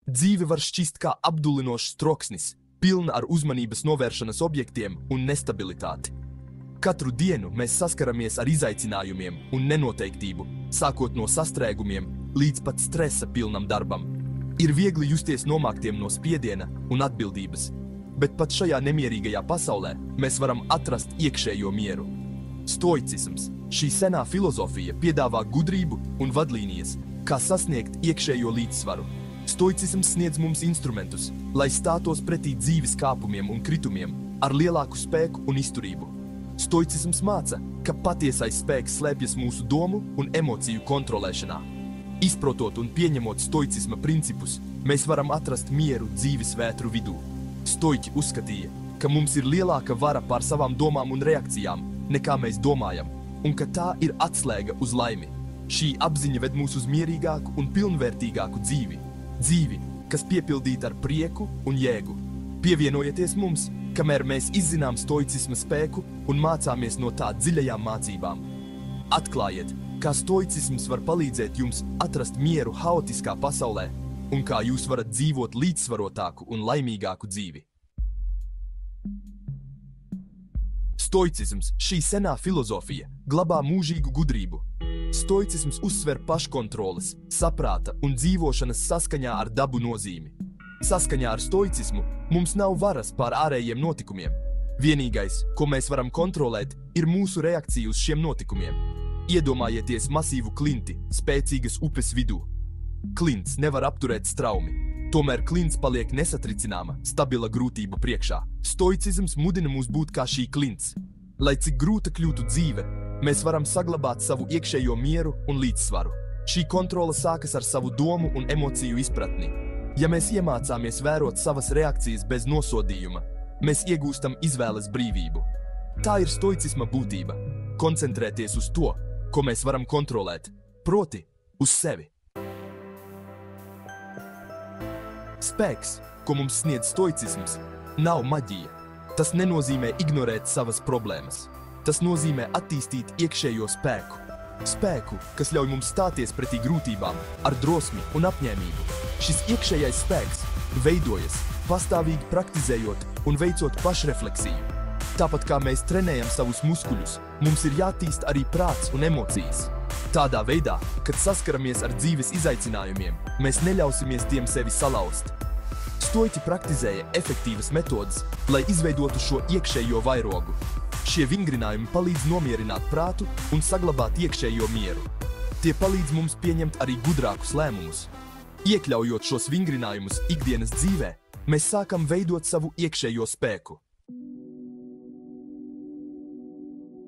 Dzīve var šķist kā apdulinošs troksnis, pilna ar uzmanības novēršanas objektiem un nestabilitāti. Katru dienu mēs saskaramies ar izaicinājumiem un nenoteiktību, sākot no sastrēgumiem līdz pat stresa pilnam darbam. Ir viegli justies nomāktiem no spiediena un atbildības, bet pat šajā nemierīgajā pasaulē mēs varam atrast iekšējo mieru. Stoicisms, šī senā filozofija, piedāvā gudrību un vadlīnijas, kā sasniegt iekšējo līdzsvaru. Stoicisms sniedz mums instrumentus, lai stātos pretī dzīves kāpumiem un kritumiem ar lielāku spēku un izturību. Stoicisms māca, ka patiesais spēks slēpjas mūsu domu un emociju kontrolēšanā. Izprotot un pieņemot stoicisma principus, mēs varam atrast mieru dzīves vētru vidū. Stoiķi uzskatīja, ka mums ir lielāka vara pār savām domām un reakcijām, nekā mēs domājam, un ka tā ir atslēga uz laimi. Šī apziņa ved mūs uz mierīgāku un pilnvērtīgāku dzīvi. Dzīvi, kas piepildīta ar prieku un jēgu. Pievienojieties mums, kamēr mēs izzinām stoicisma spēku un mācāmies no tā dziļajām mācībām. Atklājiet, kā stoicisms var palīdzēt jums atrast mieru haotiskā pasaulē un kā jūs varat dzīvot līdzsvarotāku un laimīgāku dzīvi. Stoicisms, šī senā filozofija, glabā mūžīgu gudrību. Stoicisms uzsver paškontroles, saprāta un dzīvošanas saskaņā ar dabu nozīmi. Saskaņā ar stoicismu mums nav varas pār ārējiem notikumiem. Vienīgais, ko mēs varam kontrolēt, ir mūsu reakcija uz šiem notikumiem. Iedomājieties masīvu klinti, spēcīgas upes vidū. Klints nevar apturēt straumi, tomēr klints paliek nesatricināma, stabila grūtību priekšā. Stoicisms mudina mūs būt kā šī klints. Lai cik grūta kļūtu dzīve, mēs varam saglabāt savu iekšējo mieru un līdzsvaru. Šī kontrole sākas ar savu domu un emociju izpratni. Ja mēs iemācāmies vērot savas reakcijas bez nosodījuma, mēs iegūstam izvēles brīvību. Tā ir stoicisma būtība – koncentrēties uz to, ko mēs varam kontrolēt, proti uz sevi. Spēks, ko mums sniedz stoicisms, nav maģija. Tas nenozīmē ignorēt savas problēmas. Tas nozīmē attīstīt iekšējo spēku. Spēku, kas ļauj mums stāties pretī grūtībām ar drosmi un apņēmību. Šis iekšējais spēks veidojas, pastāvīgi praktizējot un veicot pašrefleksiju. Tāpat kā mēs trenējam savus muskuļus, mums ir jātīst arī prāts un emocijas. Tādā veidā, kad saskaramies ar dzīves izaicinājumiem, mēs neļausimies tiem sevi salauzt. Stoiķi praktizēja efektīvas metodes, lai izveidotu šo iekšējo vairogu. Šie vingrinājumi palīdz nomierināt prātu un saglabāt iekšējo mieru. Tie palīdz mums pieņemt arī gudrākus lēmumus. Iekļaujot šos vingrinājumus ikdienas dzīvē, mēs sākam veidot savu iekšējo spēku.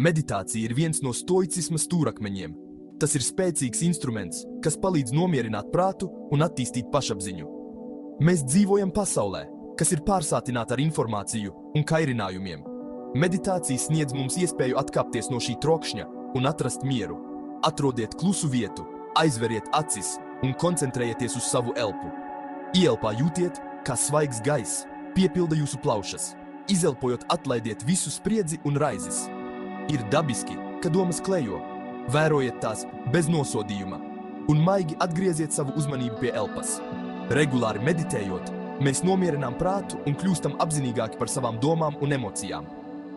Meditācija ir viens no stoicisma stūrakmeņiem. Tas ir spēcīgs instruments, kas palīdz nomierināt prātu un attīstīt pašapziņu. Mēs dzīvojam pasaulē, kas ir pārsātināta ar informāciju un kairinājumiem. Meditācija sniedz mums iespēju atkāpties no šī trokšņa un atrast mieru. Atrodiet klusu vietu, aizveriet acis un koncentrējieties uz savu elpu. Ielpā jūtiet, kā svaigs gaiss piepilda jūsu plaušas. Izelpojot atlaidiet visu spriedzi un raizes. Ir dabiski, ka domas klejo. Vērojiet tās bez nosodījuma un maigi atgrieziet savu uzmanību pie elpas. Regulāri meditējot, mēs nomierinām prātu un kļūstam apzinīgāki par savām domām un emocijām.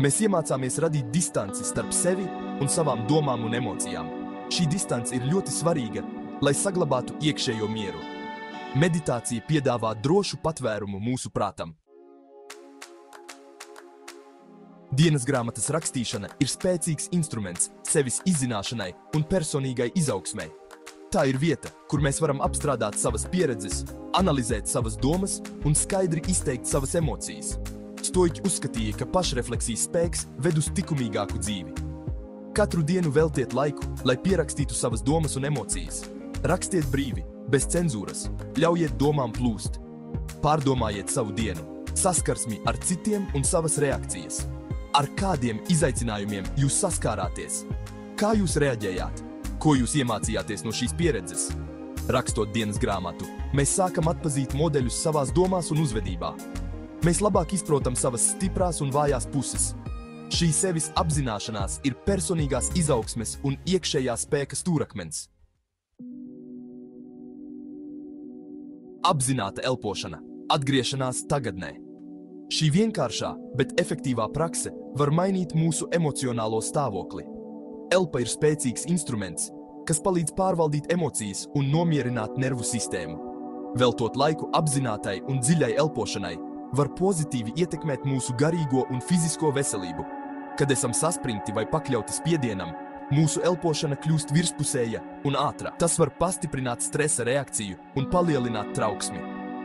Mēs iemācāmies radīt distanci starp sevi un savām domām un emocijām. Šī distance ir ļoti svarīga, lai saglabātu iekšējo mieru. Meditācija piedāvā drošu patvērumu mūsu prātam. Dienas grāmatas rakstīšana ir spēcīgs instruments sevis izzināšanai un personīgai izaugsmei. Tā ir vieta, kur mēs varam apstrādāt savas pieredzes, analizēt savas domas un skaidri izteikt savas emocijas. Stoiķi uzskatīja, ka pašrefleksijas spēks ved uz likumīgāku dzīvi. Katru dienu veltiet laiku, lai pierakstītu savas domas un emocijas. Rakstiet brīvi, bez cenzūras, ļaujiet domām plūst. Pārdomājiet savu dienu, saskarsmi ar citiem un savas reakcijas. Ar kādiem izaicinājumiem jūs saskārāties? Kā jūs reaģējāt? Ko jūs iemācījāties no šīs pieredzes? Rakstot dienas grāmatu, mēs sākam atpazīt modeļus savās domās un uzvedībā. Mēs labāk izprotam savas stiprās un vājās puses. Šī sevis apzināšanās ir personīgās izaugsmes un iekšējā spēka stūrakmens. Apzināta elpošana, atgriešanās tagadnē. Šī vienkāršā, bet efektīvā prakse var mainīt mūsu emocionālo stāvokli. Elpa ir spēcīgs instruments, kas palīdz pārvaldīt emocijas un nomierināt nervu sistēmu. Veltot laiku apzinātai un dziļai elpošanai var pozitīvi ietekmēt mūsu garīgo un fizisko veselību. Kad esam saspringti vai pakļauti spiedienam, mūsu elpošana kļūst virspusēja un ātra. Tas var pastiprināt stresa reakciju un palielināt trauksmi.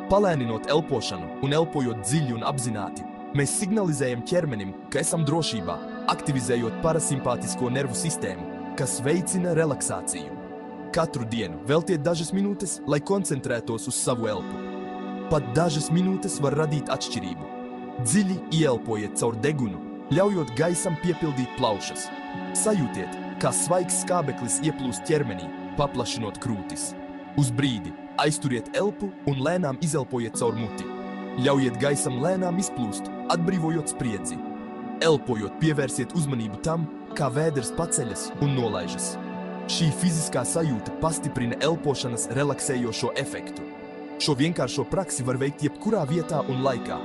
Palēninot elpošanu un elpojot dziļi un apzināti, mēs signalizējam ķermenim, ka esam drošībā, aktivizējot parasimpātisko nervu sistēmu, kas veicina relaksāciju. Katru dienu veltiet dažas minūtes, lai koncentrētos uz savu elpu. Pat dažas minūtes var radīt atšķirību. Dziļi ieelpojiet caur degunu, ļaujot gaisam piepildīt plaušas. Sajūtiet, kā svaigs skābeklis ieplūst ķermenī, paplašinot krūtis. Uz brīdi aizturiet elpu un lēnām izelpojiet caur muti. Ļaujiet gaisam lēnām izplūst, atbrīvojot spriedzi. Elpojot, pievērsiet uzmanību tam, kā vēders paceļas un nolaižas. Šī fiziskā sajūta pastiprina elpošanas relaksējošo efektu. Šo vienkāršo praksi var veikt jebkurā vietā un laikā.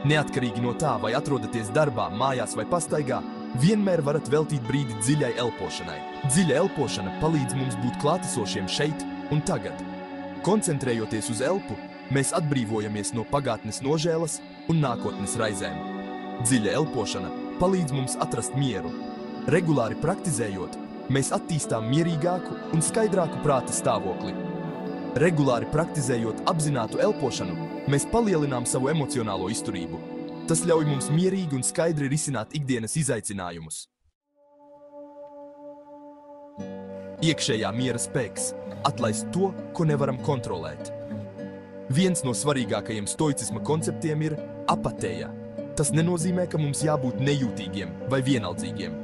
Neatkarīgi no tā, vai atrodaties darbā, mājās vai pastaigā, vienmēr varat veltīt brīdi dziļai elpošanai. Dziļa elpošana palīdz mums būt klātesošiem šeit un tagad. Koncentrējoties uz elpu, mēs atbrīvojamies no pagātnes nožēlas un nākotnes raizēm. Dziļa elpošana palīdz mums atrast mieru. Regulāri praktizējot, mēs attīstām mierīgāku un skaidrāku prāta stāvokli. Regulāri praktizējot apzinātu elpošanu, mēs palielinām savu emocionālo izturību. Tas ļauj mums mierīgi un skaidri risināt ikdienas izaicinājumus. Iekšējā miera spēks – atlaist to, ko nevaram kontrolēt. Viens no svarīgākajiem stoicisma konceptiem ir apatēja. Tas nenozīmē, ka mums jābūt nejūtīgiem vai vienaldzīgiem.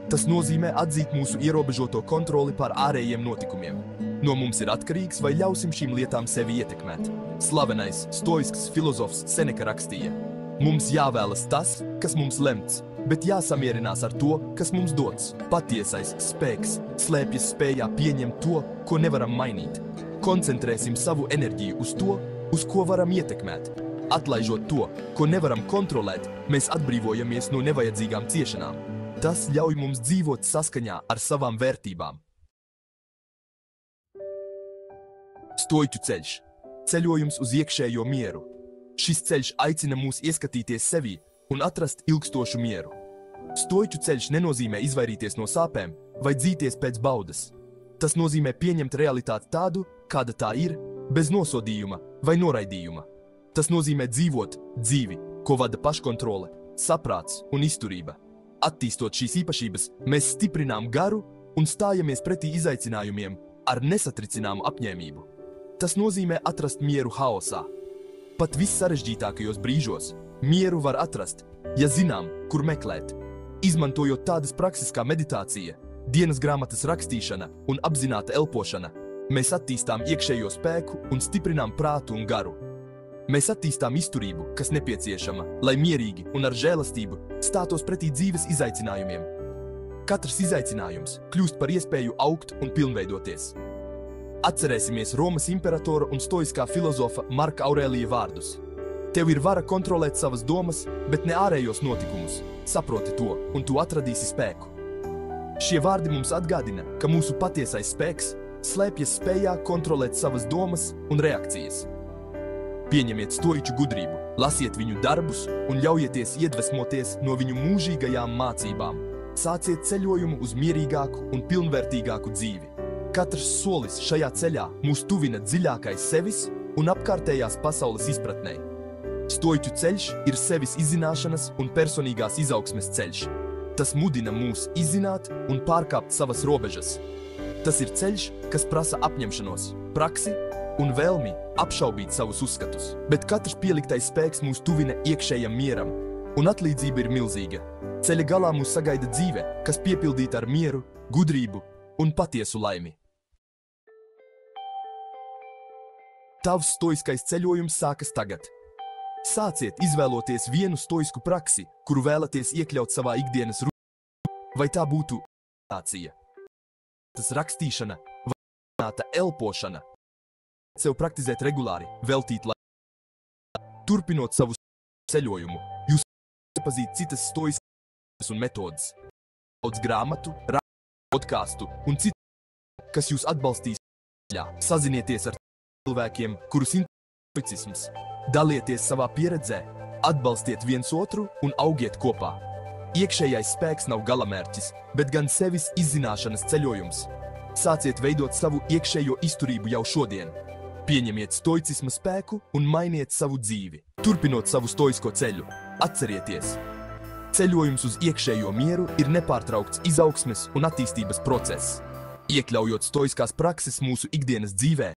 Tas nozīmē atzīt mūsu ierobežoto kontroli pār ārējiem notikumiem. No mums ir atkarīgs, vai ļausim šīm lietām sevi ietekmēt. Slavenais stoisks filozofs Seneka rakstīja: mums jāvēlas tas, kas mums lemts, bet jāsamierinās ar to, kas mums dots. Patiesais spēks slēpjas spējā pieņemt to, ko nevaram mainīt. Koncentrēsim savu enerģiju uz to, uz ko varam ietekmēt. Atlaižot to, ko nevaram kontrolēt, mēs atbrīvojamies no nevajadzīgām ciešanām. Tas ļauj mums dzīvot saskaņā ar savām vērtībām. Stoiķu ceļš – ceļojums uz iekšējo mieru. Šis ceļš aicina mūs ieskatīties sevī un atrast ilgstošu mieru. Stoiķu ceļš nenozīmē izvairīties no sāpēm vai dzīties pēc baudas. Tas nozīmē pieņemt realitāti tādu, kāda tā ir, bez nosodījuma vai noraidījuma. Tas nozīmē dzīvot dzīvi, ko vada paškontrole, saprāts un izturība. Attīstot šīs īpašības, mēs stiprinām garu un stājamies pretī izaicinājumiem ar nesatricināmu apņēmību. Tas nozīmē atrast mieru haosā. Pat vissarežģītākajos brīžos mieru var atrast, ja zinām, kur meklēt. Izmantojot tādas prakses kā meditācija, dienas grāmatas rakstīšana un apzināta elpošana, mēs attīstām iekšējo spēku un stiprinām prātu un garu. Mēs attīstām izturību, kas nepieciešama, lai mierīgi un ar žēlastību stātos pretī dzīves izaicinājumiem. Katrs izaicinājums kļūst par iespēju augt un pilnveidoties. Atcerēsimies Romas imperatora un stoiskā filozofa Marka Aurēlija vārdus. Tev ir vara kontrolēt savas domas, bet ne ārējos notikumus. Saproti to, un tu atradīsi spēku. Šie vārdi mums atgādina, ka mūsu patiesais spēks slēpjas spējā kontrolēt savas domas un reakcijas. Pieņemiet stoiķu gudrību, lasiet viņu darbus un ļaujieties iedvesmoties no viņu mūžīgajām mācībām. Sāciet ceļojumu uz mierīgāku un pilnvērtīgāku dzīvi. Katrs solis šajā ceļā mūs tuvina dziļākai sevis un apkārtējās pasaules izpratnei. Stoiķu ceļš ir sevis izzināšanas un personīgās izaugsmes ceļš. Tas mudina mūs izzināt un pārkāpt savas robežas. Tas ir ceļš, kas prasa apņemšanos, praksi un vēlmi apšaubīt savus uzskatus. Bet katrs pieliktais spēks mūs tuvina iekšējam mieram, un atlīdzība ir milzīga. Ceļa galā mūs sagaida dzīve, kas piepildīta ar mieru, gudrību un patiesu laimi. Tavs stoiskais ceļojums sākas tagad. Sāciet izvēloties vienu stoisku praksi, kuru vēlaties iekļaut savā ikdienas rutīnā, vai tā būtu meditācija, rakstīšana vai elpošana. sev praktizēt regulāri, veltīt laiku. Turpinot savu ceļojumu, jūs iepazīt citas stoiskas un metodas. Daudz grāmatu, podcastu un citu, kas jūs atbalstīs ceļā. Sazinieties ar cilvēkiem, kurus interesē stoicisms. Dalieties savā pieredzē, atbalstiet viens otru un augiet kopā. Iekšējais spēks nav galamērķis, bet gan sevis izzināšanas ceļojums. Sāciet veidot savu iekšējo izturību jau šodien. Pieņemiet stoicisma spēku un mainiet savu dzīvi. Turpinot savu stoisko ceļu, atcerieties! Ceļojums uz iekšējo mieru ir nepārtraukts izaugsmes un attīstības process. Iekļaujot stoiskās prakses mūsu ikdienas dzīvē,